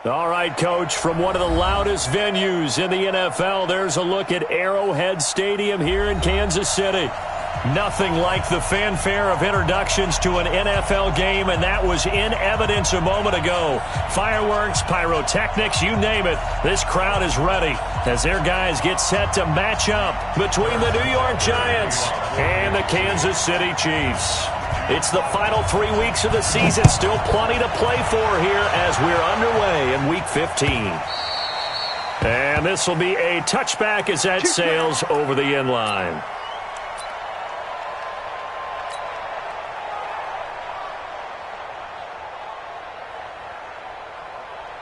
All right, Coach, from one of the loudest venues in the NFL, there's a look at Arrowhead Stadium here in Kansas City. Nothing like the fanfare of introductions to an NFL game, and that was in evidence a moment ago. Fireworks, pyrotechnics, you name it. This crowd is ready as their guys get set to match up between the New York Giants and the Kansas City Chiefs. It's the final 3 weeks of the season. Still plenty to play for here as we're underway in Week 15. And this will be a touchback as that sails over the end line.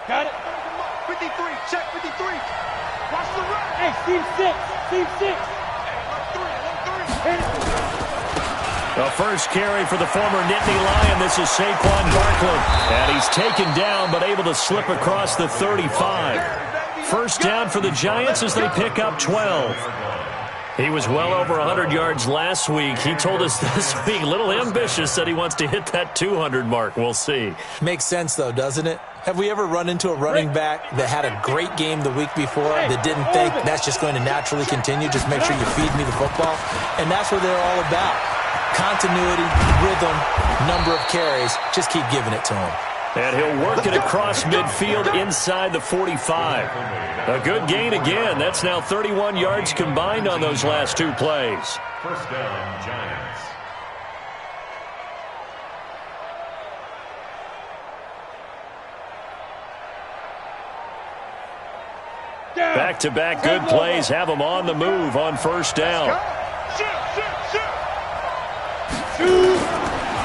Got it. 53. Check 53. Watch the run. Hey, Steve 6. Steve 6. Hey, 1-3. The first carry for the former Nittany Lion. This is Saquon Barkley. And he's taken down but able to slip across the 35. First down for the Giants as they pick up 12. He was well over 100 yards last week. He told us this week, a little ambitious, said he wants to hit that 200 mark. We'll see. Makes sense, though, doesn't it? Have we ever run into a running back that had a great game the week before that didn't think that's just going to naturally continue? Just make sure you feed me the football. And that's what they're all about. Continuity, rhythm, number of carries. Just keep giving it to him. And he'll work it across midfield inside the 45. A good gain again. That's now 31 yards combined on those last two plays. First down, Giants. Back-to-back good plays have them on the move on first down.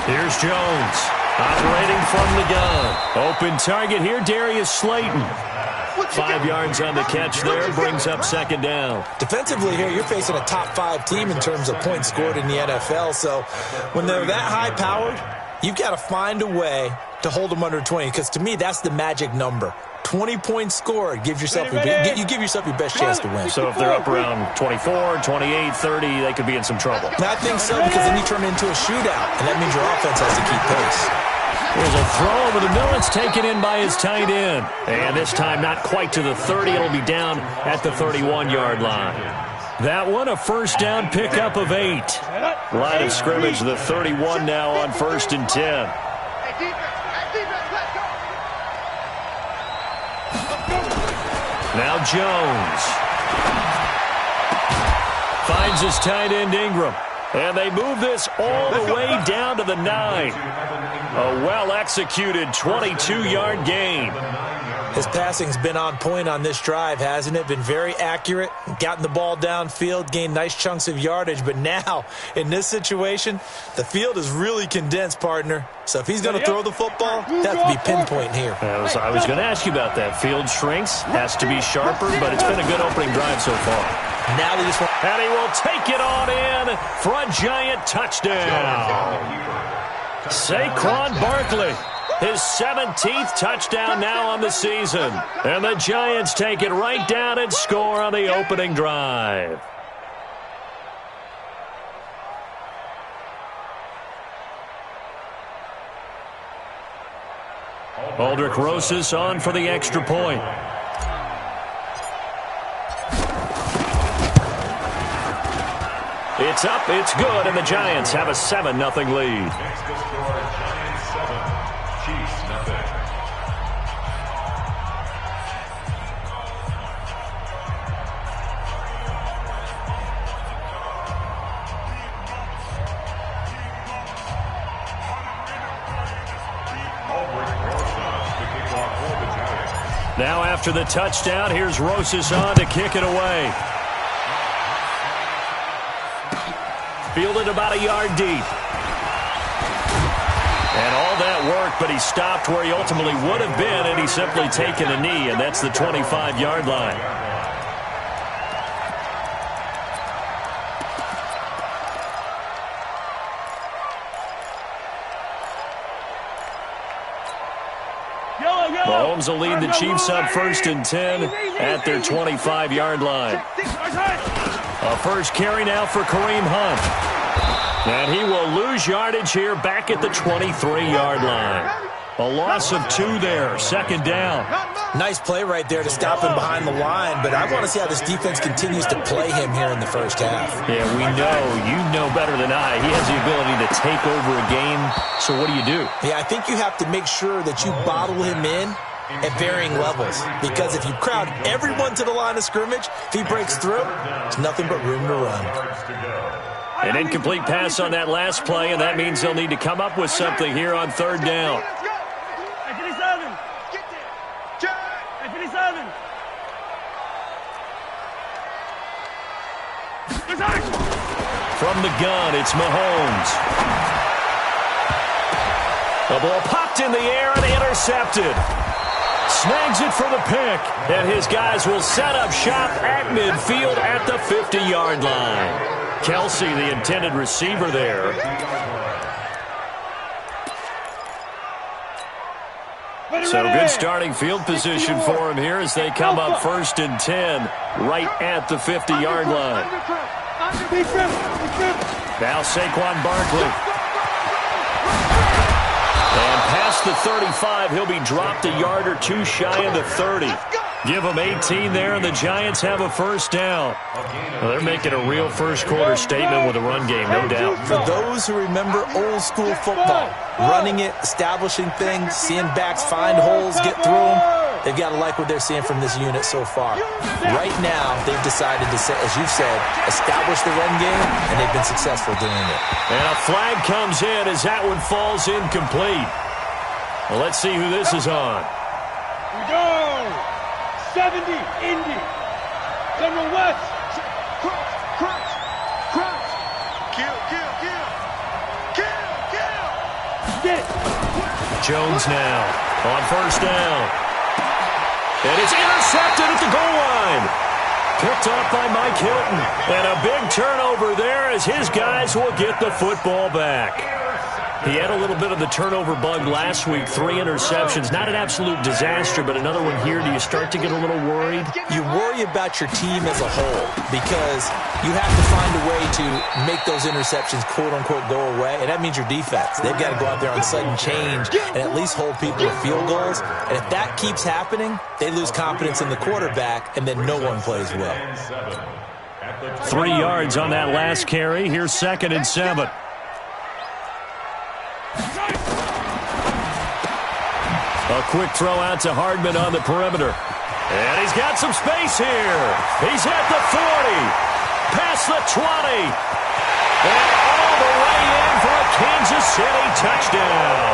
Here's Jones, operating from the gun. Open target here, Darius Slayton. 5 yards on the catch there, brings up second down. Defensively here, you're facing a top 5 team in terms of points scored in the NFL, so when they're that high-powered, you've got to find a way to hold them under 20, because to me, that's the magic number. 20 points scored, you give yourself your best chance to win. So if they're up around 24, 28, 30, they could be in some trouble. I think so, because then you turn into a shootout, and that means your offense has to keep pace. There's a throw over the middle. It's taken in by his tight end. And this time not quite to the 30. It'll be down at the 31-yard line. That one, a first down pickup of 8. Line of scrimmage, the 31 now on 1st and 10. Now Jones finds his tight end Ingram. And they move this all the way down to the 9. A well-executed 22-yard gain. His passing's been on point on this drive, hasn't it? Been very accurate, gotten the ball downfield, gained nice chunks of yardage. But now, in this situation, the field is really condensed, partner. So if he's going to throw the football, that has to be pinpoint here. I was going to ask you about that. Field shrinks, has to be sharper, but it's been a good opening drive so far. Now they just want... And he will take it on in for a Giant touchdown. Saquon Barkley, his 17th touchdown now on the season. And the Giants take it right down and score on the opening drive. Aldrich Rosas on for the extra point. It's up, it's good, and the Giants have a 7-0 lead. Next to score, Giants 7, Chiefs 0. Now after the touchdown, here's Rosas on to kick it away. Fielded about a yard deep. And all that work, but he stopped where he ultimately would have been, and he's simply taken a knee, and that's the 25-yard line. Mahomes will lead the Chiefs up 1st and 10 at their 25-yard line. A first carry now for Kareem Hunt. And he will lose yardage here back at the 23-yard line. A loss of 2 there, second down. Nice play right there to stop him behind the line, but I want to see how this defense continues to play him here in the first half. Yeah, we know. You know better than I. He has the ability to take over a game, so what do? Yeah, I think you have to make sure that you bottle him in at varying levels, because if you crowd everyone to the line of scrimmage, if he breaks through, there's nothing but room to run. An incomplete pass on that last play, and that means they'll need to come up with something here on third down. From the gun, it's Mahomes. The ball popped in the air and intercepted. Snags it for the pick, and his guys will set up shop at midfield at the 50-yard line. Kelsey, the intended receiver there. So good starting field position for him here as they come up 1st and 10 right at the 50-yard line. Now Saquon Barkley. And past the 35, he'll be dropped a yard or two shy of the 30. Give them 18 there, and the Giants have a first down. Well, they're making a real first-quarter statement with a run game, no doubt. For those who remember old-school football, running it, establishing things, seeing backs find holes, get through them, they've got to like what they're seeing from this unit so far. Right now, they've decided to, as you've said, establish the run game, and they've been successful doing it. And a flag comes in as that one falls incomplete. Well, let's see who this is on. We go! 70, Indy. General West. Crunch. Kill. Get it. Jones now on first down. And it's intercepted at the goal line. Picked up by Mike Hilton. And a big turnover there as his guys will get the football back. He had a little bit of the turnover bug last week, 3 interceptions. Not an absolute disaster, but another one here. Do you start to get a little worried? You worry about your team as a whole because you have to find a way to make those interceptions, quote-unquote, go away, and that means your defense. They've got to go out there on sudden change and at least hold people to field goals. And if that keeps happening, they lose confidence in the quarterback, and then no one plays well. 3 yards on that last carry. Here's 2nd and 7. A quick throw out to Hardman on the perimeter. And he's got some space here. He's at the 40. Past the 20. And all the way in for a Kansas City touchdown.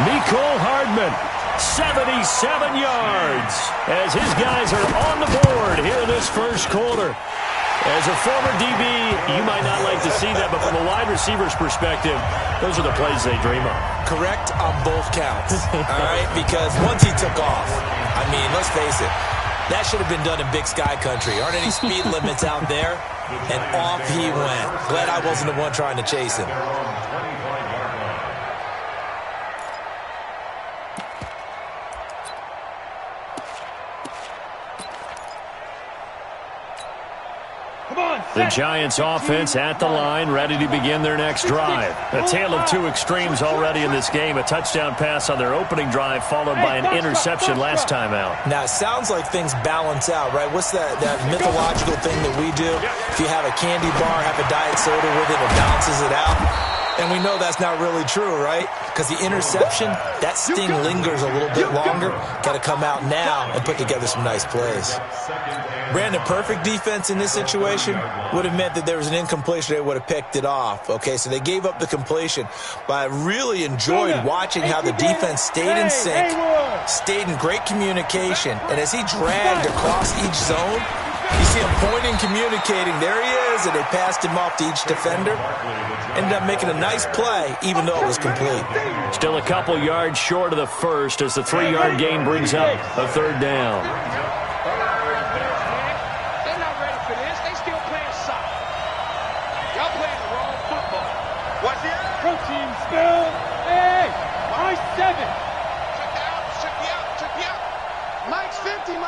Mecole Hardman, 77 yards. As his guys are on the board here in this first quarter. As a former DB, you might not like to see that, but from a wide receiver's perspective, those are the plays they dream of. Correct on both counts, all right? Because once he took off, I mean, let's face it, that should have been done in Big Sky Country. Aren't any speed limits out there? And off he went. Glad I wasn't the one trying to chase him. The Giants offense at the line, ready to begin their next drive. A tale of two extremes already in this game. A touchdown pass on their opening drive, followed by an interception last time out. Now, it sounds like things balance out, right? What's that mythological thing that we do? If you have a candy bar, have a diet soda with it, it balances it out. And we know that's not really true, right? Because the interception, that sting lingers a little bit longer. Got to come out now and put together some nice plays. Brandon, perfect defense in this situation would have meant that there was an incompletion. They would have picked it off. Okay, so they gave up the completion. But I really enjoyed watching how the defense stayed in sync, stayed in great communication. And as he dragged across each zone, you see him pointing, communicating. There he is, and they passed him off to each defender. Ended up making a nice play, even though it was complete. Still a couple yards short of the first as the 3-yard gain brings up a third down. They're not ready for this. They still playing soccer. Y'all playing the wrong football. What's the other? Protein spill. Hey, my 7. Check me out. Mike's 50.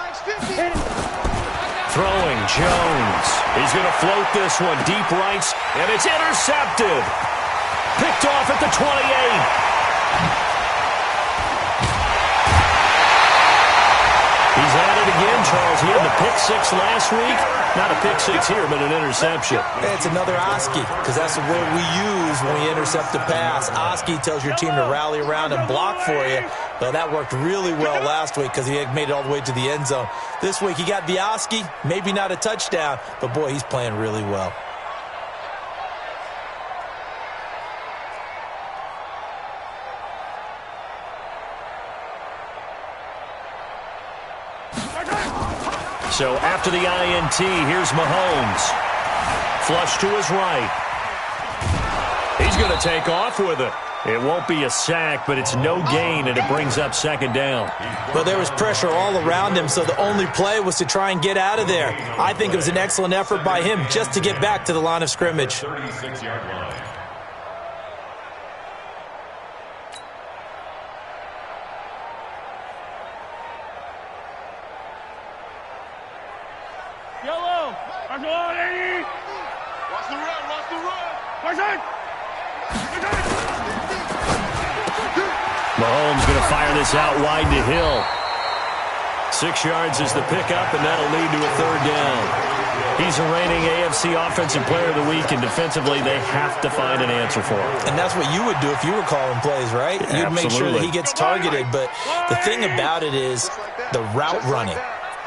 Throwing, Jones. He's going to float this one deep right, and it's intercepted. Picked off at the 28. Charles, he had the pick six last week. Not a pick six here, but an interception. It's another Oski, because that's the word we use when we intercept a pass. Oski tells your team to rally around and block for you. But that worked really well last week because he had made it all the way to the end zone. This week he got the Oski, maybe not a touchdown, but boy, he's playing really well. So after the INT, here's Mahomes. Flush to his right. He's going to take off with it. It won't be a sack, but it's no gain, and it brings up second down. Well, there was pressure all around him, so the only play was to try and get out of there. I think it was an excellent effort by him just to get back to the line of scrimmage. 36-yard line. Yellow. Watch the run, Eddie. Watch the run. Watch the run. Watch it. Mahomes going to fire this out wide to Hill. 6 yards is the pickup, and that'll lead to a third down. He's a reigning AFC Offensive Player of the Week, and defensively they have to find an answer for him. And that's what you would do if you were calling plays, right? You'd make sure that he gets targeted. But the thing about it is the route running.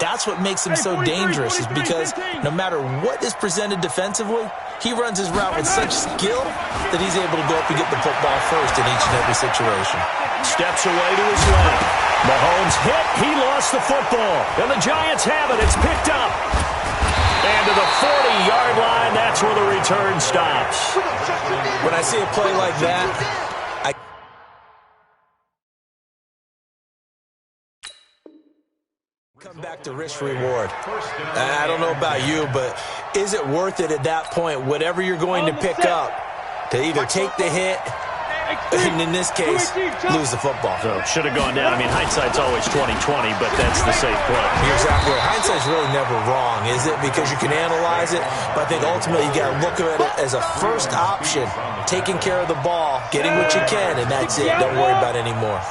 That's what makes him so dangerous, is because no matter what is presented defensively, he runs his route with such skill that he's able to go up and get the football first in each and every situation. Steps away to his left. Mahomes hit. He lost the football. And the Giants have it. It's picked up. And to the 40-yard line, that's where the return stops. When I see a play like that, come back to risk reward. I don't know about you, but is it worth it at that point, whatever you're going to pick up, to either take the hit, and in this case, lose the football? So should have gone down. I mean, hindsight's always 20/20, but that's the safe play. You're exactly right. Hindsight's really never wrong, is it? Because you can analyze it, but I think ultimately you got to look at it as a first option, taking care of the ball, getting what you can, and that's it. Don't worry about it anymore.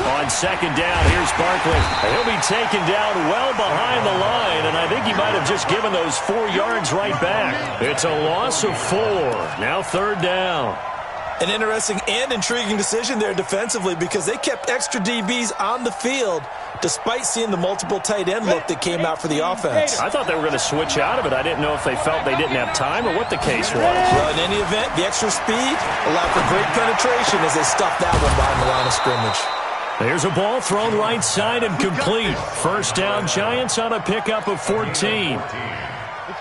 On second down, here's Barkley. He'll be taken down well behind the line, and I think he might have just given those 4 yards right back. It's a loss of 4. Now third down. An interesting and intriguing decision there defensively, because they kept extra DBs on the field despite seeing the multiple tight end look that came out for the offense. I thought they were going to switch out of it. I didn't know if they felt they didn't have time or what the case was. Well, in any event, the extra speed allowed for great penetration as they stuffed that one behind the line of scrimmage. There's a ball thrown right side and complete. First down, Giants on a pickup of 14.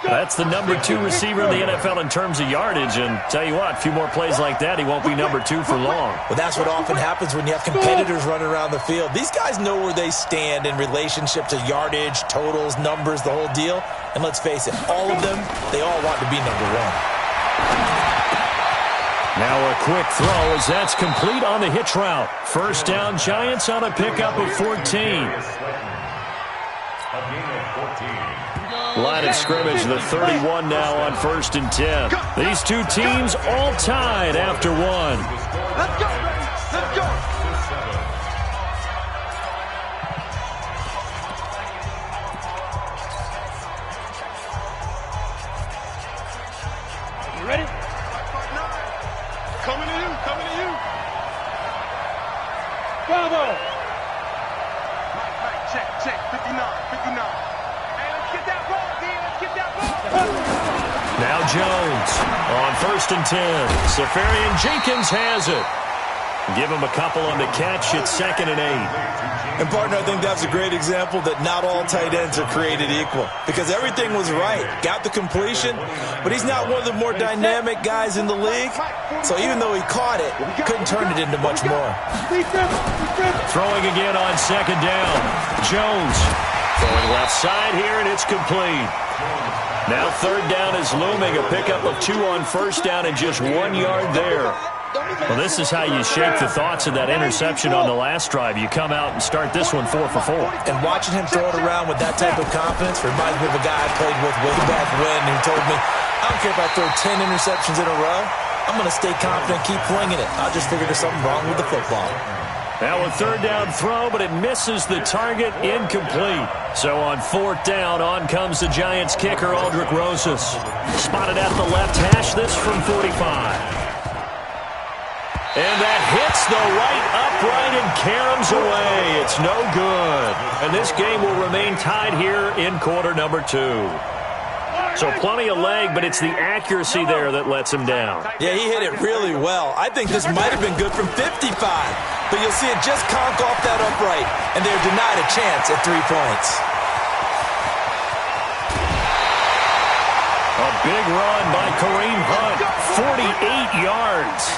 That's the number 2 receiver in the NFL in terms of yardage, and tell you what, a few more plays like that, he won't be number 2 for long. Well, that's what often happens when you have competitors running around the field. These guys know where they stand in relationship to yardage, totals, numbers, the whole deal. And let's face it, all of them, they all want to be number 1. Now a quick throw as that's complete on the hitch route. First down, Giants on a pickup of 14. Line of scrimmage, the 31 now on 1st and 10. These two teams all tied after 1. Let's go, let's go. You ready? Coming to you, coming to you. Bravo. Mike, check, 59. Hey, let's get that ball, D, let's get that ball. Now Jones on 1st and 10. Safarian Jenkins has it. Give him a couple on the catch. It's 2nd and 8. And, partner, I think that's a great example that not all tight ends are created equal, because everything was right. Got the completion, but he's not one of the more dynamic guys in the league. So even though he caught it, couldn't turn it into much more. Throwing again on 2nd down. Jones throwing left side here, and it's complete. Now 3rd down is looming. A pickup of 2 on 1st down and just 1 yard there. Well, this is how you shake the thoughts of that interception on the last drive. You come out and start this one 4 for 4. And watching him throw it around with that type of confidence reminds me of a guy I played with way back when who told me, I don't care if I throw 10 interceptions in a row. I'm going to stay confident, keep flinging it. I just figured there's something wrong with the football. Now a third down throw, but it misses the target, incomplete. So on fourth down, on comes the Giants kicker, Aldrick Rosas. Spotted at the left hash, this from 45. And that hits the right upright and caroms away. It's no good. And this game will remain tied here in quarter number 2. So plenty of leg, but it's the accuracy there that lets him down. Yeah, he hit it really well. I think this might have been good from 55. But you'll see it just conk off that upright, and they're denied a chance at 3 points. A big run by Kareem Hunt, 48 yards.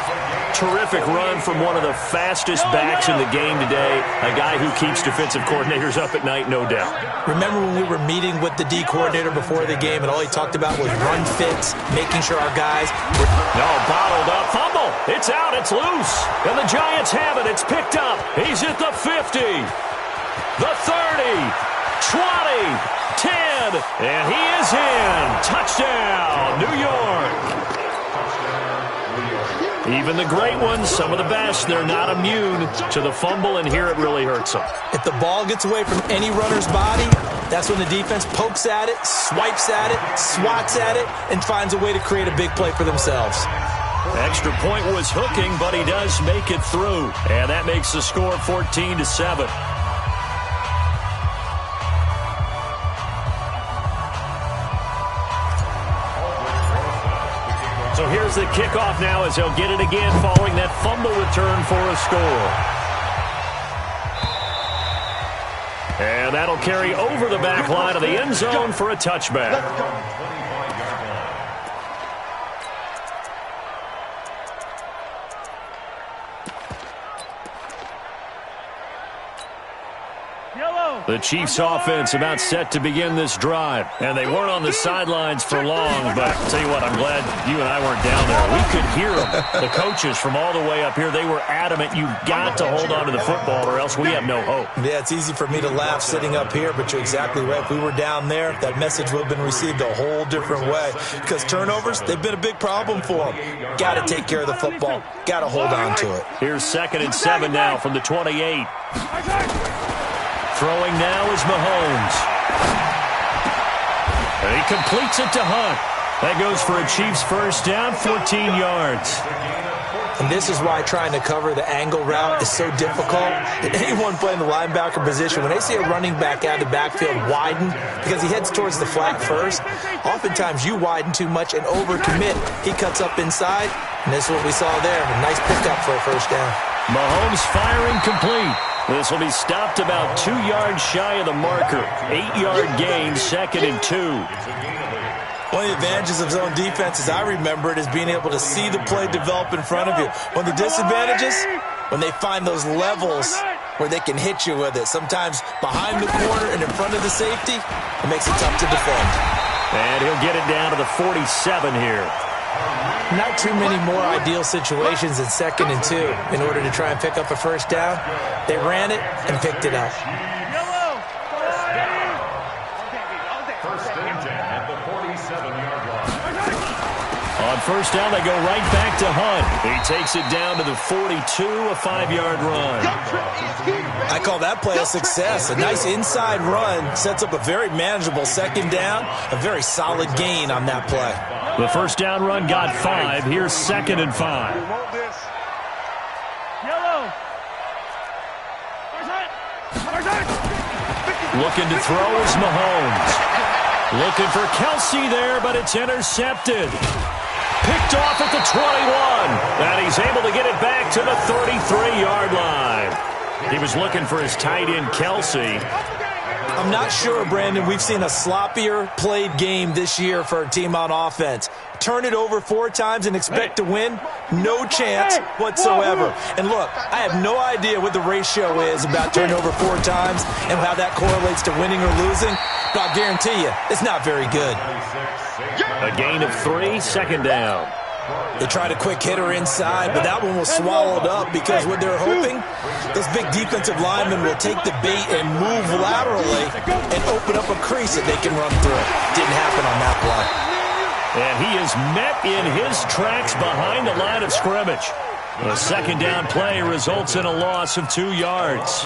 Terrific run from one of the fastest backs in the game today, a guy who keeps defensive coordinators up at night, no doubt. Remember when we were meeting with the D coordinator before the game, and all he talked about was run fits, making sure our guys were... No, bottled up, fumble. It's out, it's loose. And the Giants have it, it's picked up. He's at the 50, the 30, 20, 10, and he is in. Touchdown, New York. Even the great ones, some of the best, they're not immune to the fumble, and here it really hurts them. If the ball gets away from any runner's body, that's when the defense pokes at it, swipes at it, swats at it, and finds a way to create a big play for themselves. Extra point was hooking, but he does make it through. And that makes the score 14-7. So here's the kickoff now as he'll get it again following that fumble return for a score. And that'll carry over the back line of the end zone for a touchback. The Chiefs offense about set to begin this drive. And they weren't on the sidelines for long, but I'll tell you what, I'm glad you and I weren't down there. We could hear them. The coaches from all the way up here, they were adamant, you've got to hold on to the football or else we have no hope. Yeah, it's easy for me to laugh sitting up here, but you're exactly right. If we were down there, that message would have been received a whole different way. Because turnovers, they've been a big problem for them. Got to take care of the football. Got to hold on to it. Here's 2nd and 7 now from the 28. Throwing now is Mahomes. And he completes it to Hunt. That goes for a Chiefs first down, 14 yards. And this is why trying to cover the angle route is so difficult. Anyone playing the linebacker position, when they see a running back out of the backfield widen, because he heads towards the flat first, oftentimes you widen too much and overcommit. He cuts up inside, and this is what we saw there. A nice pickup for a first down. Mahomes firing complete. This will be stopped about 2 yards shy of the marker. 8-yard gain, 2nd and 2. One of the advantages of zone defense, as I remember it, is being able to see the play develop in front of you. One of the disadvantages, when they find those levels where they can hit you with it. Sometimes behind the corner and in front of the safety, it makes it tough to defend. And he'll get it down to the 47 here. Not too many more ideal situations in 2nd and 2 in order to try and pick up a first down. They ran it and picked it up. First and 10 at the 47-yard line. On first down, they go right back to Hunt. He takes it down to the 42, a 5-yard run. I call that play a success. A nice inside run sets up a very manageable 2nd down, a very solid gain on that play. The first down run got 5. Here's 2nd and 5. Looking to throw is Mahomes. Looking for Kelsey there, but it's intercepted. Picked off at the 21. And he's able to get it back to the 33-yard line. He was looking for his tight end, Kelsey. I'm not sure, Brandon, we've seen a sloppier played game this year for a team on offense. Turn it over 4 times and expect to win? No chance whatsoever. And look, I have no idea what the ratio is about turning over 4 times and how that correlates to winning or losing, but I'll guarantee you, it's not very good. A gain of 3, 2nd down. They tried a quick hitter inside, but that one was swallowed up because what they're hoping, those big defensive linemen will take the bait and move laterally and open up a crease that they can run through. Didn't happen on that play. And he is met in his tracks behind the line of scrimmage. The second down play results in a loss of 2 yards.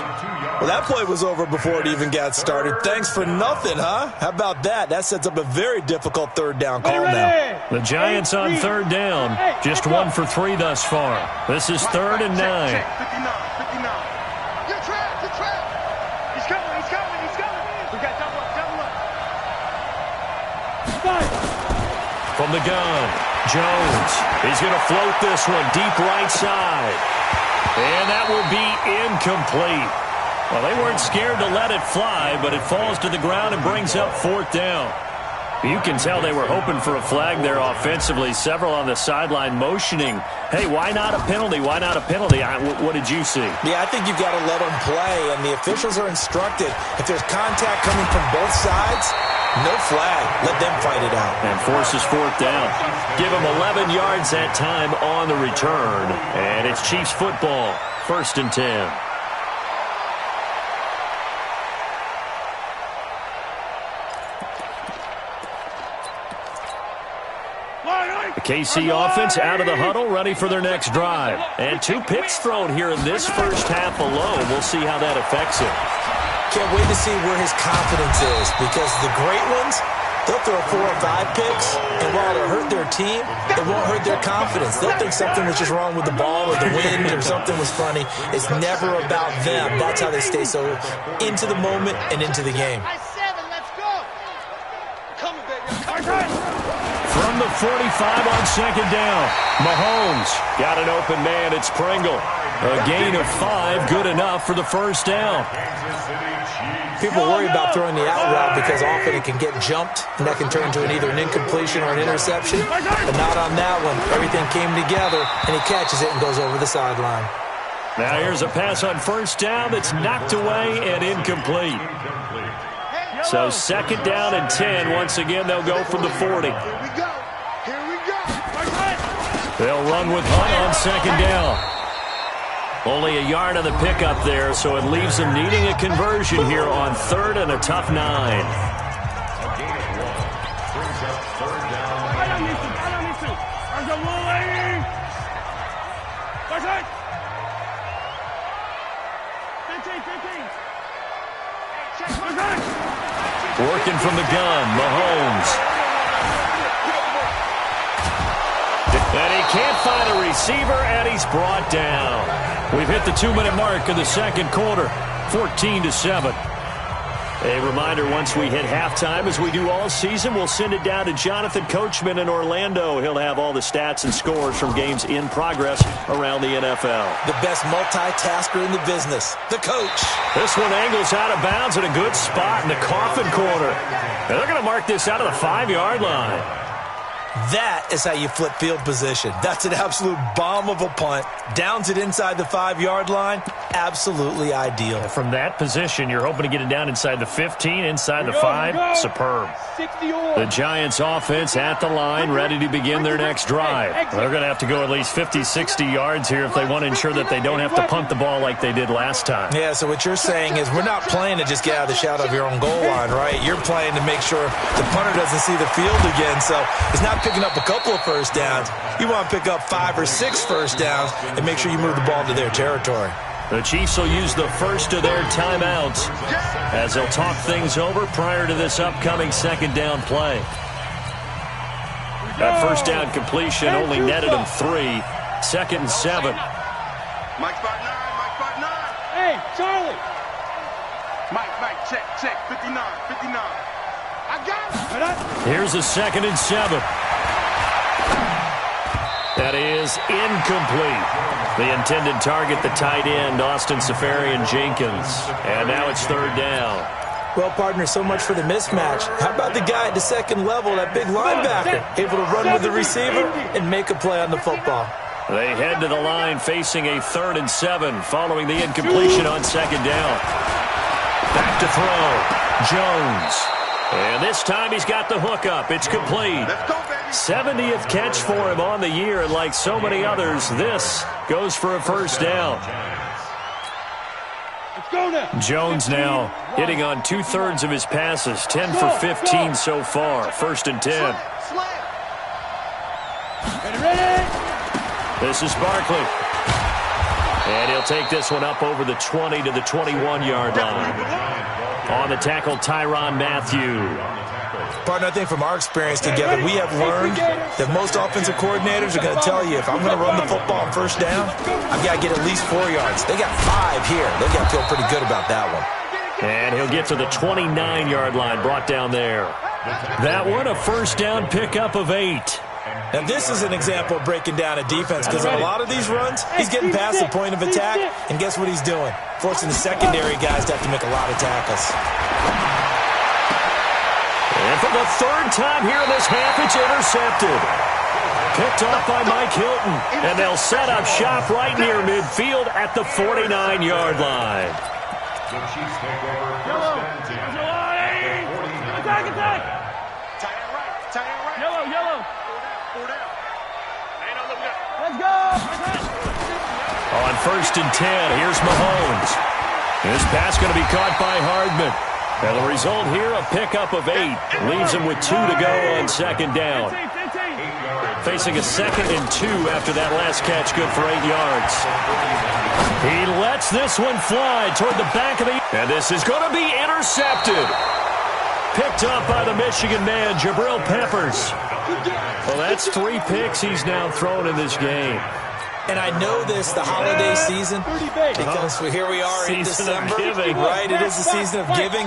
Well, that play was over before it even got started. Thanks for nothing, huh? How about that? That sets up a very difficult third down call now. The Giants on third down, just 1 for 3 thus far. This is 3rd and 9. 59. You're trapped. He's coming. We got double up. From the gun, Jones. He's going to float this one deep right side. And that will be incomplete. Well, they weren't scared to let it fly, but it falls to the ground and brings up 4th down. You can tell they were hoping for a flag there offensively. Several on the sideline motioning, hey, why not a penalty? Why not a penalty? What did you see? Yeah, I think you've got to let them play, and the officials are instructed. If there's contact coming from both sides, no flag. Let them fight it out. And forces 4th down. Give them 11 yards that time on the return. And it's Chiefs football, 1st and 10. The KC offense out of the huddle, ready for their next drive. And 2 picks thrown here in this first half alone. We'll see how that affects him. Can't wait to see where his confidence is, because the great ones, they'll throw 4 or 5 picks, and while it'll hurt their team, it won't hurt their confidence. They'll think something was just wrong with the ball or the wind or something was funny. It's never about them. That's how they stay so into the moment and into the game. Let's go. Coming, baby. From the 45 on second down, Mahomes got an open man. It's Pringle. A gain of 5, good enough for the first down. People worry about throwing the out route because often it can get jumped, and that can turn into either an incompletion or an interception. But not on that one. Everything came together, and he catches it and goes over the sideline. Now here's a pass on first down that's knocked away and incomplete. So 2nd down and 10. Once again, they'll go from the 40. Here we go. They'll run with Hunt on 2nd down. Only a yard on the pickup there, so it leaves them needing a conversion here on 3rd and a tough 9. Brings up 3rd down. Working from the gun, Mahomes. And he can't find a receiver, and he's brought down. We've hit the 2-minute mark of the second quarter, 14-7. A reminder, once we hit halftime, as we do all season, we'll send it down to Jonathan Coachman in Orlando. He'll have all the stats and scores from games in progress around the NFL. The best multitasker in the business, the coach. This one angles out of bounds at a good spot in the coffin corner. And they're going to mark this out of the 5-yard line. That is how you flip field position. That's an absolute bomb of a punt. Downs it inside the 5-yard line. Absolutely ideal. From that position, you're hoping to get it down inside the 15, inside the 5. Superb. The Giants offense at the line, ready to begin their next drive. They're going to have to go at least 50, 60 yards here if they want to ensure that they don't have to punt the ball like they did last time. Yeah, so what you're saying is we're not playing to just get out of the shadow of your own goal line, right? You're playing to make sure the punter doesn't see the field again. So it's not picking up a couple of first downs. You want to pick up 5 or 6 first downs and make sure you move the ball to their territory. The Chiefs will use the first of their timeouts as they'll talk things over prior to this upcoming 2nd down play. That first down completion only netted them 3. 2nd and 7. Mike spot 9. Hey, Charlie. Mike, check. 59. I got it. Here's a 2nd and 7. That is incomplete. The intended target, the tight end, Austin Safarian-Jenkins. And now it's 3rd down. Well, partner, so much for the mismatch. How about the guy at the second level, that big linebacker, able to run with the receiver and make a play on the football? They head to the line facing a 3rd and 7 following the incompletion on 2nd down. Back to throw. Jones. And this time he's got the hook up. It's complete. 70th catch for him on the year, and like so many others, this goes for a first down. Jones now hitting on 2/3 of his passes, 10 for 15 so far. 1st and 10. Ready? This is Barkley. And he'll take this one up over the 20 to the 21-yard line. On the tackle, Tyrann Mathieu. Partner, I think from our experience together, we have learned that most offensive coordinators are going to tell you, if I'm going to run the football on first down, I've got to get at least 4 yards. They got 5 here. They've got to feel pretty good about that one. And he'll get to the 29-yard line, brought down there. That one, a first down pickup of 8. Now, this is an example of breaking down a defense, because on a lot of these runs, he's getting past the point of attack, and guess what he's doing? Forcing the secondary guys to have to make a lot of tackles. And for the third time here in this half, it's intercepted. Picked off by Mike Hilton, and they'll set up shop right near midfield at the 49-yard line. The Chiefs take over first and 10. Attack, attack! Tight end right. Yellow. 4 down. Ain't no looking up. Let's go! On first and 10, here's Mahomes. This pass going to be caught by Hardman. And the result here, a pickup of 8. Leaves him with 2 to go on second down. Facing a 2nd and 2 after that last catch, good for 8 yards. He lets this one fly toward the back of the... And this is going to be intercepted. Picked up by the Michigan man, Jabril Peppers. Well, that's 3 picks he's now thrown in this game. And I know this, the holiday season, because here we are in December, right? It is the season of giving.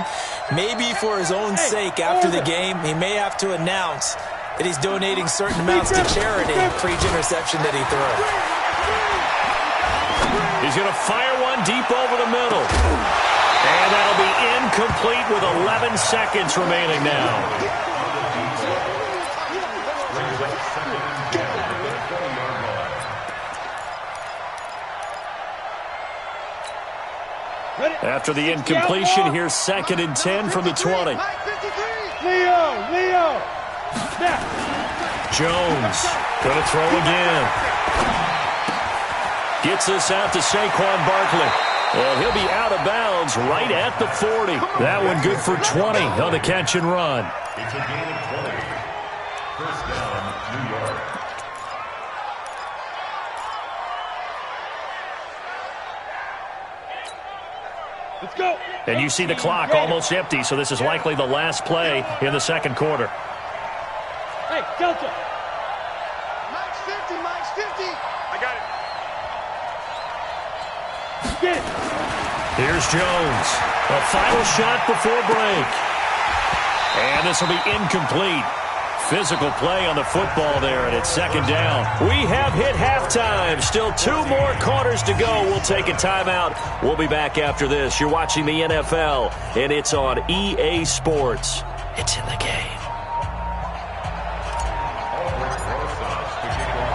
Maybe for his own sake, after the game, he may have to announce that he's donating certain amounts to charity for each interception that he throws. He's going to fire one deep over the middle. And that'll be incomplete with 11 seconds remaining now. After the incompletion, here's 2nd and 10 from the 20. Leo! Jones going to throw again. Gets this out to Saquon Barkley. And he'll be out of bounds right at the 40. That one good for 20 on the catch and run. It's a gain of 20. First down, New York. Let's go! And you see the clock almost empty, so this is likely the last play in the second quarter. Hey, Delta! Mike's 50! I got it. Get it! Here's Jones. A final shot before break. And this will be incomplete. Physical play on the football there, and it's second down. We have hit halftime. Still 2 more quarters to go. We'll take a timeout. We'll be back after this. You're watching the NFL, and it's on EA Sports. It's in the game.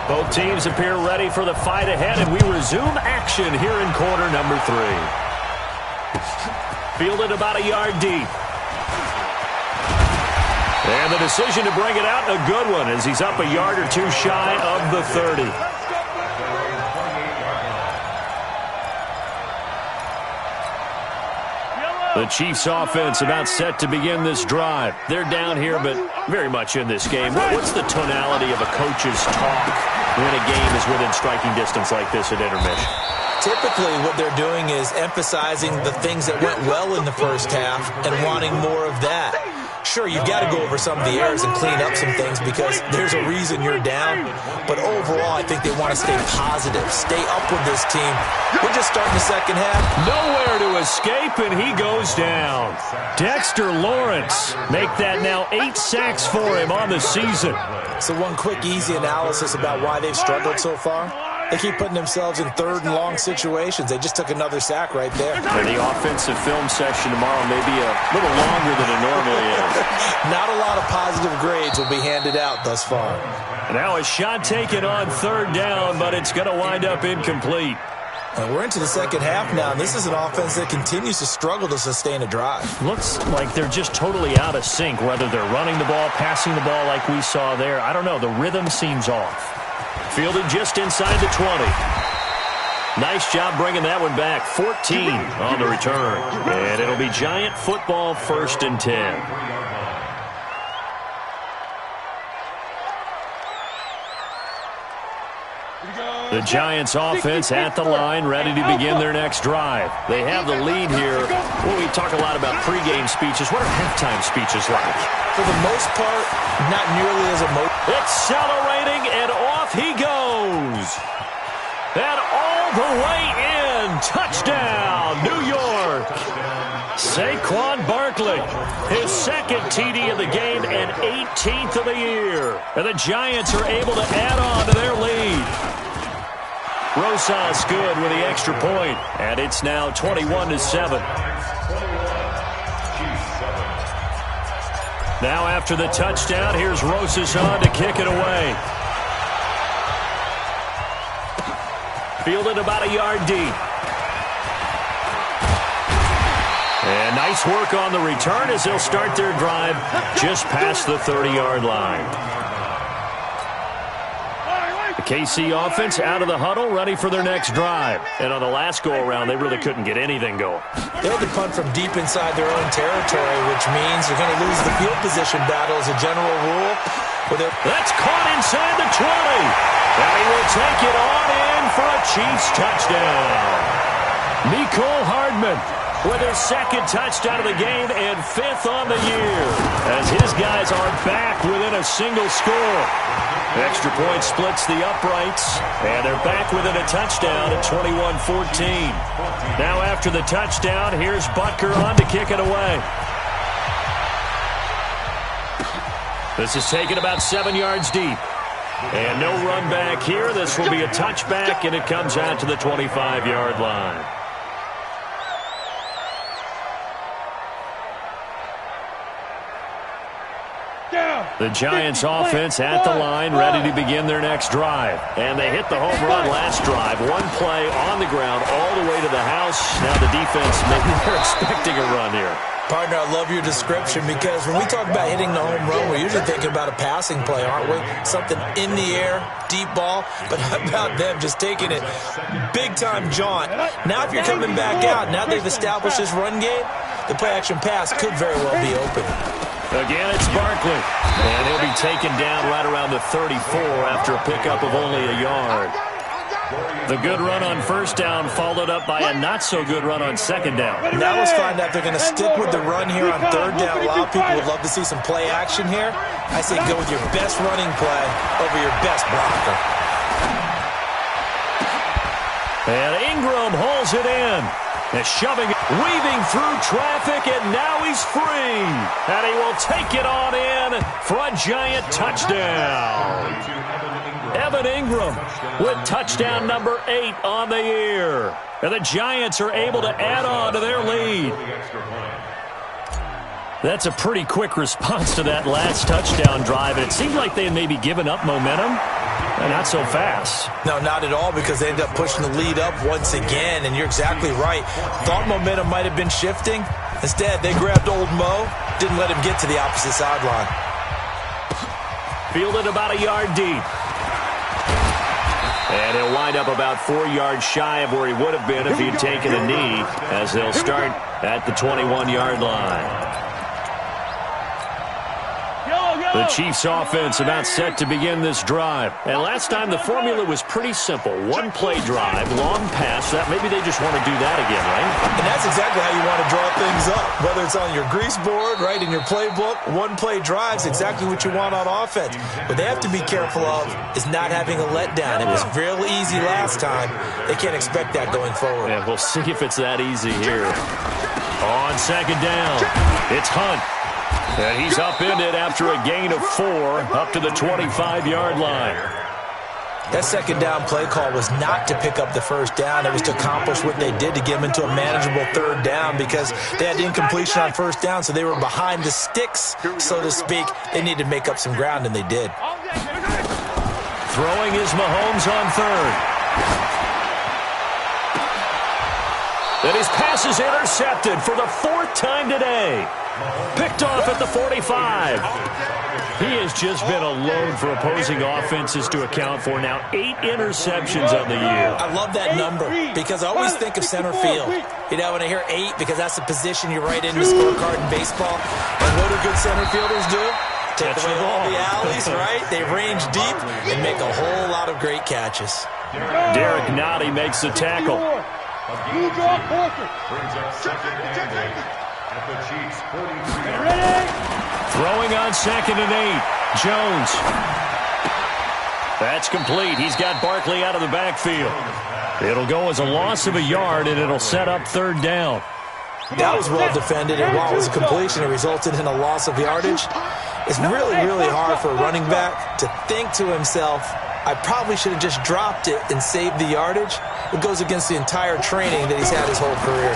Both teams appear ready for the fight ahead, and we resume action here in quarter number 3. Fielded about a yard deep. And the decision to bring it out, a good one, as he's up a yard or 2 shy of the 30. The Chiefs offense about set to begin this drive. They're down here, but very much in this game. What's the tonality of a coach's talk when a game is within striking distance like this at intermission? Typically, what they're doing is emphasizing the things that went well in the first half and wanting more of that. Sure, you've got to go over some of the errors and clean up some things because there's a reason you're down. But overall, I think they want to stay positive, stay up with this team. We're just starting the second half. Nowhere to escape, and he goes down. Dexter Lawrence make that now 8 sacks for him on the season. So one quick, easy analysis about why they've struggled so far. They keep putting themselves in 3rd and long situations. They just took another sack right there. And the offensive film session tomorrow may be a little longer than it normally is. Not a lot of positive grades will be handed out thus far. Now a shot taken on 3rd down, but it's going to wind up incomplete. And we're into the second half now, and this is an offense that continues to struggle to sustain a drive. Looks like they're just totally out of sync, whether they're running the ball, passing the ball like we saw there. I don't know. The rhythm seems off. Fielded just inside the 20. Nice job bringing that one back. 14 on the return. And it'll be Giant football, 1st and 10. Here we go. The Giants offense at the line, ready to begin their next drive. They have the lead here. Well, we talk a lot about pregame speeches. What are halftime speeches like? For the most part, not nearly as emotional. Accelerating, and off he goes. And all the way in. Touchdown, New York. Saquon Barkley, his second TD of the game and 18th of the year. And the Giants are able to add on to their lead. Rosas good with the extra point, and it's now 21-7. Now after the touchdown, here's Rosas on to kick it away. Fielded about a yard deep. And nice work on the return as they'll start their drive just past the 30-yard line. The KC offense out of the huddle, ready for their next drive. And on the last go-around, they really couldn't get anything going. They had to punt from deep inside their own territory, which means they're going to lose the field position battle as a general rule. That's caught inside the 20. And he will take it on in for a Chiefs touchdown. Mecole Hardman with his second touchdown of the game and 5th on the year, as his guys are back within a single score. Extra point splits the uprights, and they're back within a touchdown at 21-14. Now after the touchdown, here's Butker on to kick it away. This is taken about 7 yards deep. And no run back here. This will be a touchback, and it comes out to the 25-yard line. The Giants offense at the line, ready to begin their next drive. And they hit the home run last drive. One play on the ground all the way to the house. Now the defense, maybe they're expecting a run here. Partner, I love your description, because when we talk about hitting the home run, we're usually thinking about a passing play, aren't we? Something in the air, deep ball. But how about them just taking it big-time jaunt? Now if you're coming back out, now they've established this run game, the play-action pass could very well be open. Again, it's Barkley. And he'll be taken down right around the 34 after a pickup of only a yard. The good run on first down followed up by a not-so-good run on second down. Now let's find out if they're going to stick with the run here on third down. A lot of people would love to see some play action here. I say go with your best running play over your best blocker. And Ingram holds it in. And shoving it, weaving through traffic, and now he's free. And he will take it on in for a Giant touchdown. Evan Ingram with touchdown number 8 on the year. And the Giants are able to add on to their lead. That's a pretty quick response to that last touchdown drive. And it seemed like they had maybe given up momentum. Not so fast. No, not at all, because they ended up pushing the lead up once again, and you're exactly right. Thought momentum might have been shifting. Instead, they grabbed old Mo, didn't let him get to the opposite sideline. Fielded about a yard deep. And he'll wind up about 4 yards shy of where he would have been if he'd taken a knee, as they'll start at the 21-yard line. The Chiefs offense about set to begin this drive. And last time the formula was pretty simple. One play drive, long pass. That maybe they just want to do that again, right? And that's exactly how you want to draw things up. Whether it's on your grease board, right, in your playbook, one play drive's exactly what you want on offense. What they have to be careful of is not having a letdown. It was real easy last time. They can't expect that going forward. Yeah, we'll see if it's that easy here. On second down, it's Hunt. And he's upended after a gain of 4 up to the 25-yard line. That second down play call was not to pick up the first down. It was to accomplish what they did, to get them into a manageable third down, because they had incompletion on first down, so they were behind the sticks, so to speak. They needed to make up some ground, and they did. Throwing is Mahomes on third. And his pass is intercepted for the 4th time today. Picked off at the 45. He has just been a load for opposing offenses to account for. Now 8 interceptions on the year. I love that number, because I always think of center field. You know, when I hear 8, because that's the position you write in the scorecard in baseball. And what do good center fielders do? take away all the alleys, right? They range deep and make a whole lot of great catches. Derek Nottie makes the tackle. Brings up second and 8 at the Chiefs' 43. Throwing on 2nd and 8. Jones. That's complete. He's got Barkley out of the backfield. It'll go as a loss of a yard, and it'll set up 3rd down. That was well defended, and while it was a completion, it resulted in a loss of yardage. It's really, really hard for a running back to think to himself, I probably should have just dropped it and saved the yardage. It goes against the entire training that he's had his whole career.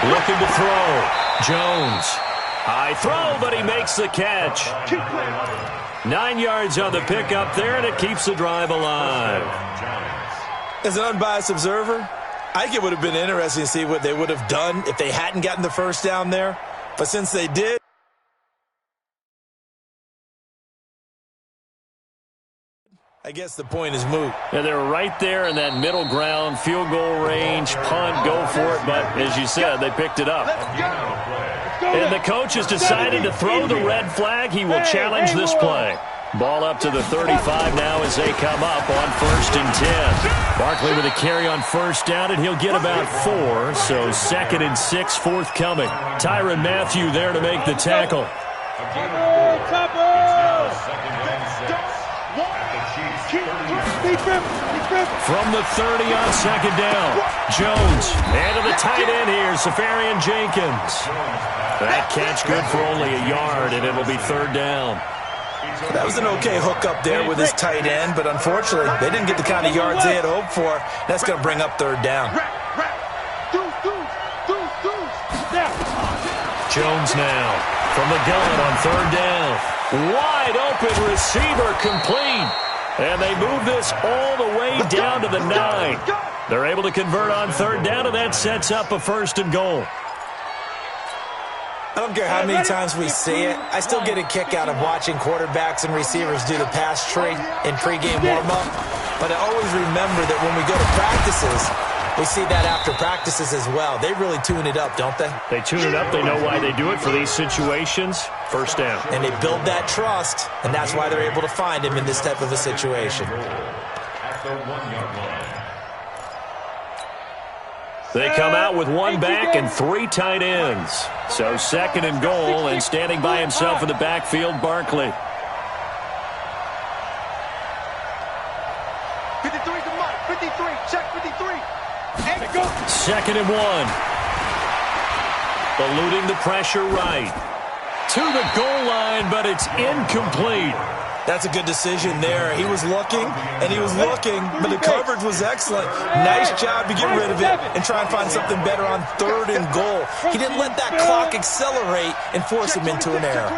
Looking to throw. Jones. High throw, but he makes the catch. 9 yards on the pickup there, and it keeps the drive alive. As an unbiased observer, I think it would have been interesting to see what they would have done if they hadn't gotten the first down there. But since they did, I guess the point is moot. Yeah, they're right there in that middle ground, field goal range, punt, go for it. But as you said, they picked it up. And the coach has decided to throw the red flag. He will challenge this play. Ball up to the 35 now as they come up on 1st and 10. Barkley with a carry on 1st down, and he'll get about 4. So 2nd and 6 forthcoming. Tyrann Mathieu there to make the tackle. From the 30 on 2nd down. Jones. And to the tight end here, Safarian Jenkins. That catch good for only a yard, and it'll be 3rd down. That was an okay hookup there with his tight end, but unfortunately, they didn't get the kind of yards they had hoped for. That's going to bring up 3rd down. Jones now from the gun on 3rd down. Wide open receiver complete. And they move this all the way down to the 9. They're able to convert on 3rd down, and that sets up a 1st and goal. I don't care how many times we see it. I still get a kick out of watching quarterbacks and receivers do the pass tree in pregame warm-up. But I always remember that when we go to practices, we see that after practices as well. They really tune it up, don't they? They tune it up. They know why they do it for these situations. 1st down. And they build that trust, and that's why they're able to find him in this type of a situation. At the 1-yard line. They come out with 1 back and 3 tight ends. So 2nd and goal, and standing by himself in the backfield, Barkley. 53 to Mike. 53. Check 53. 2nd and 1. Eluding the pressure right. To the goal line, but it's incomplete. That's a good decision there. He was looking, and he was looking, but the coverage was excellent. Nice job to get rid of it and try and find something better on 3rd and goal. He didn't let that clock accelerate and force him into an error.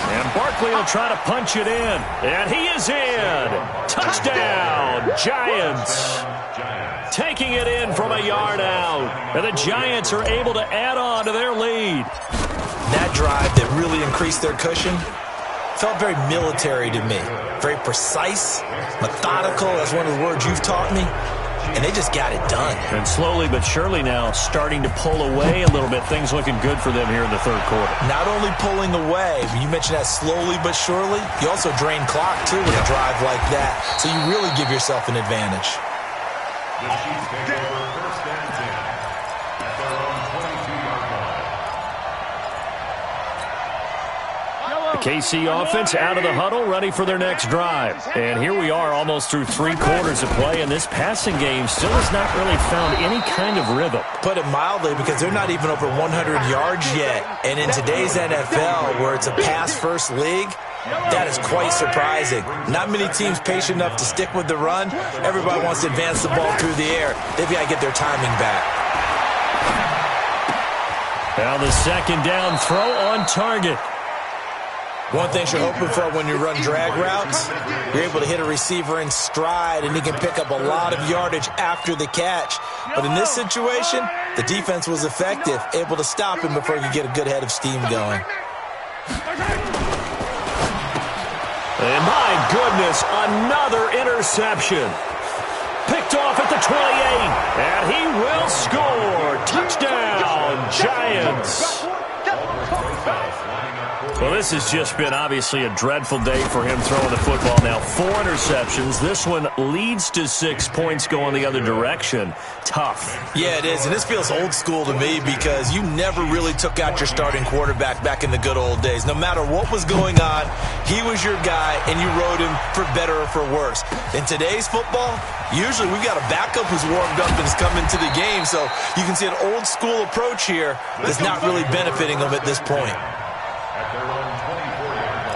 And Barkley will try to punch it in. And he is in. Touchdown, Giants. Taking it in from a yard out. And the Giants are able to add on to their lead. That drive that really increased their cushion felt very military to me. Very precise, methodical. That's one of the words you've taught me. And they just got it done. And slowly but surely now starting to pull away a little bit. Things looking good for them here in the 3rd quarter. Not only pulling away, but you mentioned that slowly but surely. You also drain clock, too, with a drive like that. So you really give yourself an advantage. The Chiefs take over 1st and 10 at their own 22-yard line. The KC offense out of the huddle, ready for their next drive. And here we are almost through 3 quarters of play, and this passing game still has not really found any kind of rhythm. Put it mildly, because they're not even over 100 yards yet. And in today's NFL, where it's a pass-first league, that is quite surprising. Not many teams patient enough to stick with the run. Everybody wants to advance the ball through the air. They've got to get their timing back. Now the 2nd down throw on target. One thing you're hoping for when you run drag routes, you're able to hit a receiver in stride, and he can pick up a lot of yardage after the catch. But in this situation, the defense was effective, able to stop him before he could get a good head of steam going. And my goodness, another interception. Picked off at the 28, and he will score. Touchdown, Giants. Well, this has just been obviously a dreadful day for him throwing the football. Now 4 interceptions. This one leads to 6 points going the other direction. Tough. Yeah, it is. And this feels old school to me because you never really took out your starting quarterback back in the good old days. No matter what was going on, he was your guy, and you rode him for better or for worse. In today's football, usually we've got a backup who's warmed up and has come into the game. So you can see an old school approach here that's not really benefiting them at this point. At their own 24-yard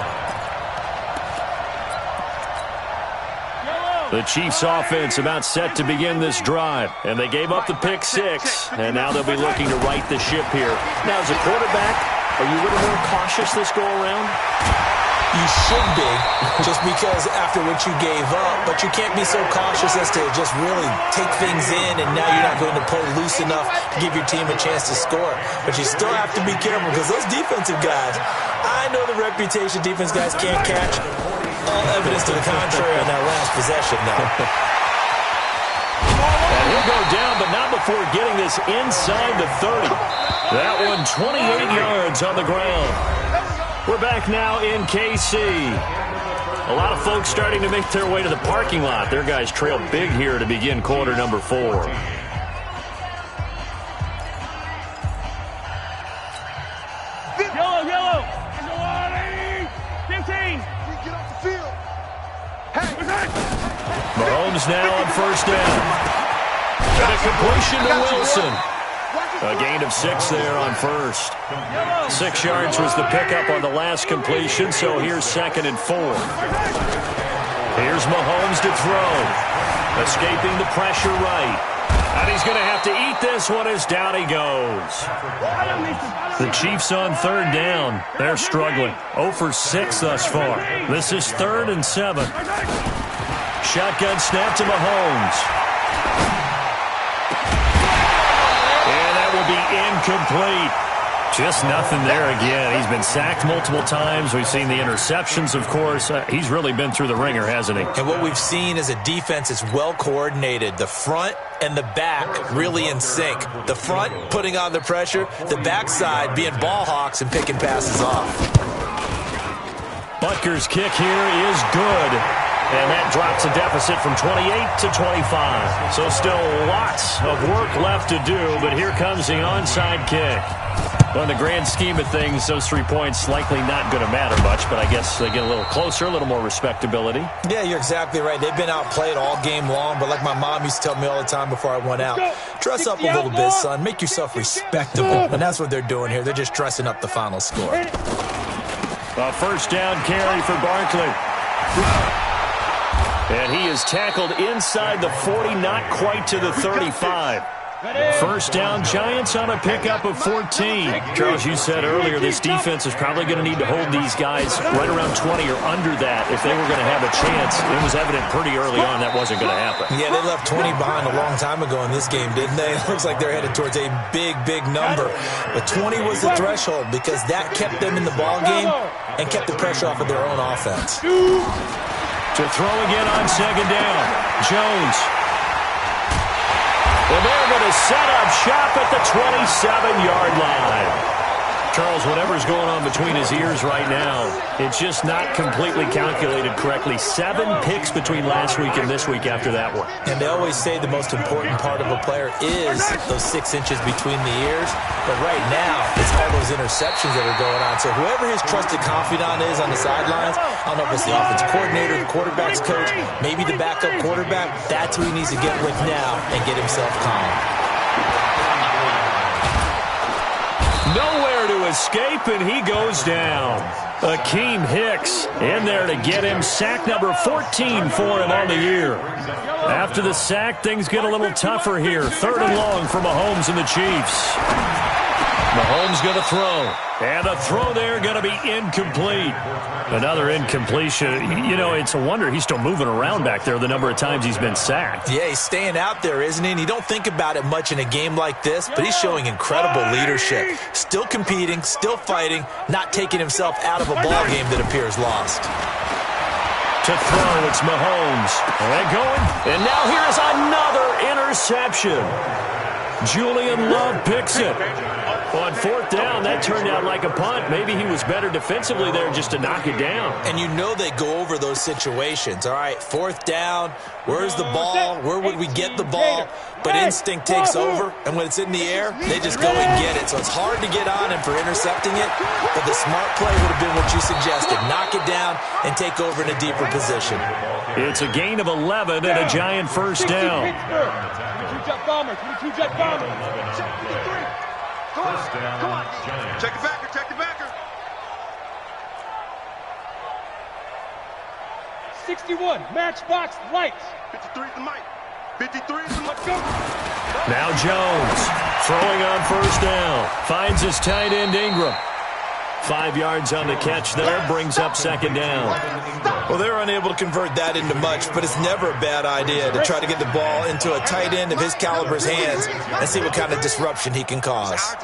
line. The Chiefs offense about set to begin this drive, and they gave up the pick 6, and now they'll be looking to right the ship here. Now, as a quarterback, are you a little more cautious this go around? You should be, just because after what you gave up, but you can't be so cautious as to just really take things in, and now you're not going to play loose enough to give your team a chance to score. But you still have to be careful because those defensive guys, I know the reputation defense guys can't catch. All evidence to the contrary on that last possession now. And he'll go down, but not before getting this inside the 30. That one 28 yards on the ground. We're back now in KC. A lot of folks starting to make their way to the parking lot. Their guys trail big here to begin quarter number 4. Yellow. 15. Get off the field. Hey. Mahomes now on first down. And a completion to Wilson. A gain of 6 there on first. 6 yards was the pickup on the last completion, so here's 2nd and 4. Here's Mahomes to throw. Escaping the pressure right. And he's going to have to eat this one as down he goes. The Chiefs on 3rd down. They're struggling. 0 for 6 thus far. This is 3rd and 7. Shotgun snap to Mahomes. Will be incomplete. Just nothing there again. He's been sacked multiple times. We've seen the interceptions, of course. He's really been through the ringer, hasn't he? And what we've seen is a defense that's well coordinated. The front and the back really in sync. The front putting on the pressure, the backside being ball hawks and picking passes off. Butker's kick here is good. And that drops a deficit from 28 to 25. So still lots of work left to do, but here comes the onside kick. Well, in the grand scheme of things, those 3 points likely not going to matter much, but I guess they get a little closer, a little more respectability. Yeah, you're exactly right. They've been outplayed all game long, but like my mom used to tell me all the time before I went out, dress up a little bit, son. Make yourself respectable. And that's what they're doing here. They're just dressing up the final score. A first down carry for Barkley. And he is tackled inside the 40, not quite to the 35. First down, Giants on a pickup of 14. Charles, you said earlier this defense is probably going to need to hold these guys right around 20 or under that if they were going to have a chance. It was evident pretty early on that wasn't going to happen. Yeah, they left 20 behind a long time ago in this game, didn't they? It looks like they're headed towards a big, big number. But 20 was the threshold because that kept them in the ball game and kept the pressure off of their own offense. To throw again on 2nd down. Jones. And they're going to set up shop at the 27-yard line. Charles, whatever's going on between his ears right now, it's just not completely calculated correctly. 7 picks between last week and this week after that one. And they always say the most important part of a player is those 6 inches between the ears. But right now, it's all those interceptions that are going on. So whoever his trusted confidant is on the sidelines, I don't know if it's the offensive coordinator, the quarterback's coach, maybe the backup quarterback, that's who he needs to get with now and get himself calm. Nowhere to escape, and he goes down. Akeem Hicks in there to get him. Sack number 14 for him on the year. After the sack, things get a little tougher here. 3rd and long for Mahomes and the Chiefs. Mahomes going to throw. And the throw there going to be incomplete. Another incompletion. You know, it's a wonder he's still moving around back there the number of times he's been sacked. Yeah, he's staying out there, isn't he? And you don't think about it much in a game like this, but he's showing incredible leadership. Still competing, still fighting, not taking himself out of a ball game that appears lost. To throw, it's Mahomes. And going. And now here's another interception. Julian Love picks it. On fourth down, that turned out like a punt. Maybe he was better defensively there just to knock it down. And you know they go over those situations. All right, fourth down, where's the ball? Where would we get the ball? But instinct takes over, and when it's in the air, they just go and get it. So it's hard to get on him for intercepting it, but the smart play would have been what you suggested. Knock it down and take over in a deeper position. It's a gain of 11 and a Giant first down. 22-jet bombers, 22-jet bombers. First down, Come on. Giants. Check the backer, check the backer. 61, matchbox lights. 53 is the mic. 53 is the mic. Go. Now Jones throwing on first down. Finds his tight end Ingram. 5 yards on the catch there, brings up second down. Well, they're unable to convert that into much, but it's never a bad idea to try to get the ball into a tight end of his caliber's hands and see what kind of disruption he can cause.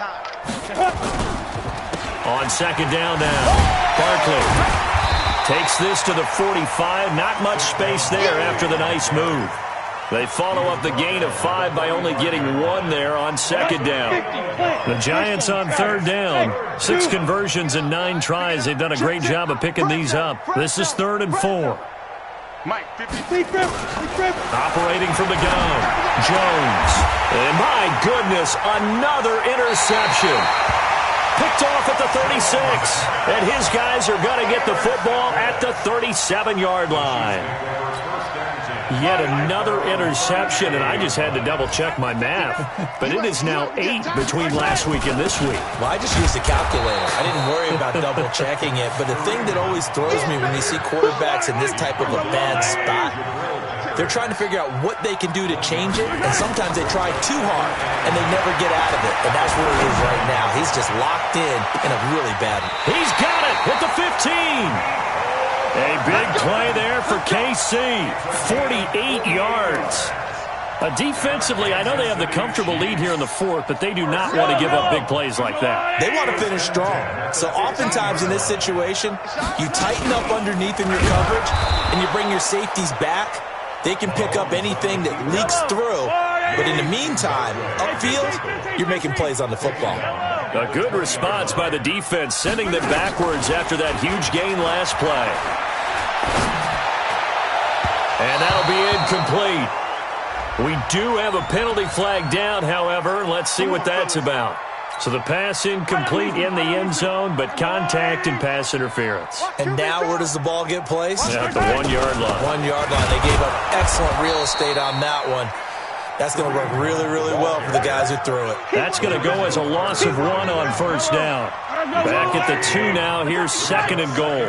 On second down now, Barkley takes this to the 45. Not much space there after the nice move. They follow up the gain of 5 by only getting 1 there on second down. The Giants on third down. 6 conversions and 9 tries. They've done a great job of picking these up. This is 3rd and 4. Operating from the gun, Jones. And my goodness, another interception. Picked off at the 36. And his guys are going to get the football at the 37-yard line. Yet another interception, and I just had to double-check my math. But it is now 8 between last week and this week. Well, I just used a calculator. I didn't worry about double-checking it. But the thing that always throws me when you see quarterbacks in this type of a bad spot, they're trying to figure out what they can do to change it, and sometimes they try too hard, and they never get out of it. And that's where he is right now. He's just locked in a really bad one. He's got it at the 15. A big play there for KC, 48 yards. Defensively, I know they have the comfortable lead here in the 4th, but they do not want to give up big plays like that. They want to finish strong. So oftentimes in this situation, you tighten up underneath in your coverage, and you bring your safeties back. They can pick up anything that leaks through. But in the meantime, upfield, you're making plays on the football. A good response by the defense, sending them backwards after that huge gain last play. And that'll be incomplete. We do have a penalty flag down, however. Let's see what that's about. So the pass incomplete in the end zone, but contact and pass interference. And now where does the ball get placed? At the 1-yard line. 1-yard line. They gave up excellent real estate on that one. That's going to work really, really well for the guys who threw it. That's going to go as a loss of 1 on first down. Back at the 2 now. Here's 2nd and goal.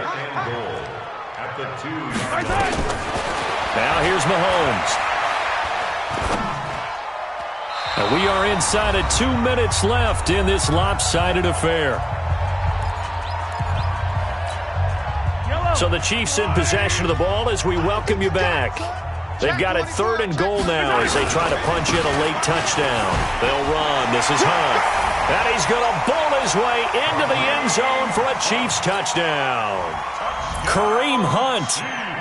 At the 2. Now here's Mahomes. And we are inside of 2 minutes left in this lopsided affair. So the Chiefs in possession of the ball as we welcome you back. They've got it 3rd and goal now as they try to punch in a late touchdown. They'll run. This is Hunt. And he's going to bowl his way into the end zone for a Chiefs touchdown. Kareem Hunt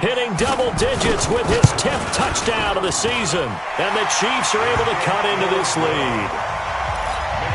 hitting double digits with his 10th touchdown of the season. And the Chiefs are able to cut into this lead.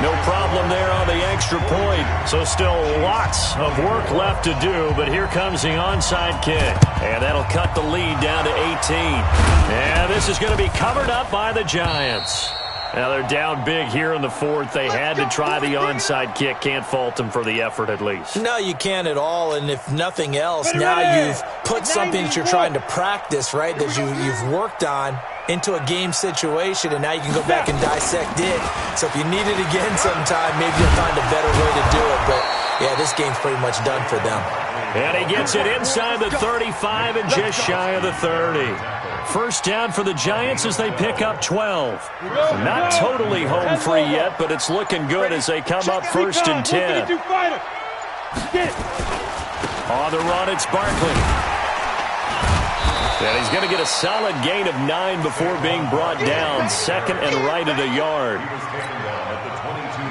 No problem there on the extra point. So still lots of work left to do, but here comes the onside kick. And that'll cut the lead down to 18. And this is going to be covered up by the Giants. Now they're down big here in the 4th. They had to try the onside kick. Can't fault them for the effort at least. No, you can't at all. And if nothing else, now you've put something that you're trying to practice, right, that you've worked on into a game situation, and now you can go back and dissect it. So if you need it again sometime, maybe you'll find a better way to do it. But, yeah, this game's pretty much done for them. And he gets it inside the 35 and just shy of the 30. First down for the Giants as they pick up 12. Not totally home free yet, but it's looking good as they come up 1st and 10. On the run, it's Barkley. And he's going to get a solid gain of 9 before being brought down. Second and right at a yard.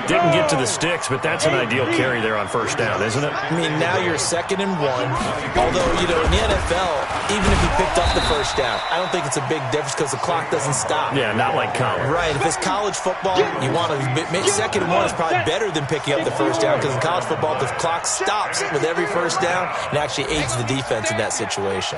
Didn't get to the sticks, but that's an ideal carry there on first down, isn't it? I mean, now you're 2nd and 1. Although, you know, in the NFL, even if you picked up the first down, I don't think it's a big difference because the clock doesn't stop. Yeah, not like college. Right. If it's college football, you want to make 2nd and 1 is probably better than picking up the first down because in college football, the clock stops with every first down and actually aids the defense in that situation.